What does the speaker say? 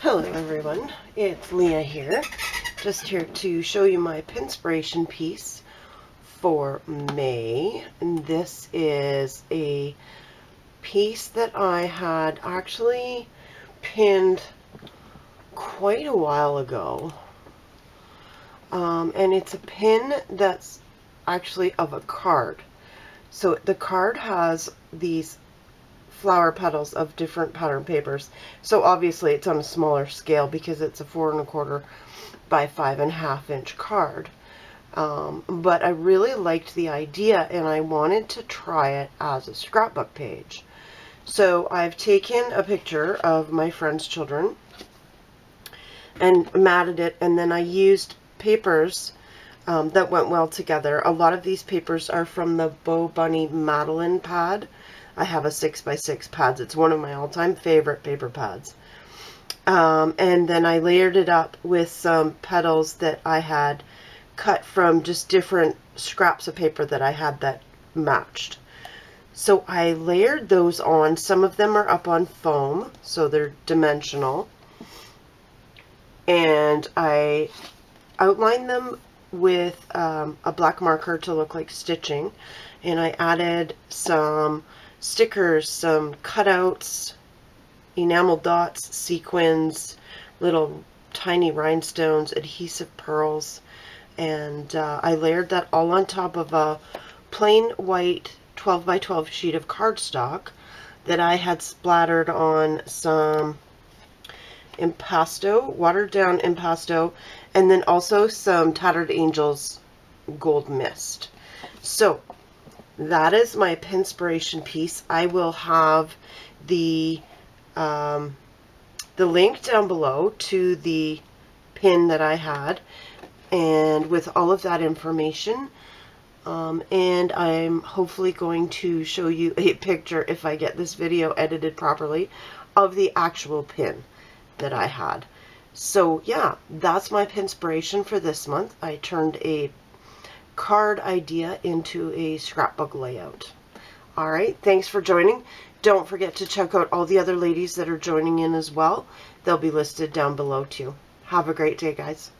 Hello everyone, it's Leah here, just here to show you my Pinspiration piece for May. And this is a piece that I had actually pinned quite a while ago. And it's a pin that's actually of a card. So the card has these flower petals of different pattern papers. So obviously it's on a smaller scale because it's a 4 1/4 by 5 1/2 inch card. But I really liked the idea and I wanted to try it as a scrapbook page. So I've taken a picture of my friend's children and matted it, and then I used papers that went well together. A lot of these papers are from the Bo Bunny Madeline pad. I have a 6x6 pads. It's one of my all-time favorite paper pads. And then I layered it up with some petals that I had cut from just different scraps of paper that I had that matched. So I layered those on. Some of them are up on foam, so they're dimensional. And I outlined them with a black marker to look like stitching. And I added some stickers, some cutouts, enamel dots, sequins, little tiny rhinestones, adhesive pearls, and I layered that all on top of a plain white 12 by 12 sheet of cardstock that I had splattered on some impasto, watered down impasto, and then also some Tattered Angels gold mist. So that is my Pinspiration piece. I will have the link down below to the pin that I had, and with all of that information. And I'm hopefully going to show you a picture, if I get this video edited properly, of the actual pin that I had. So yeah, that's my Pinspiration for this month. I turned a card idea into a scrapbook layout. Alright, thanks for joining. Don't forget to check out all the other ladies that are joining in as well. They'll be listed down below too. Have a great day, guys.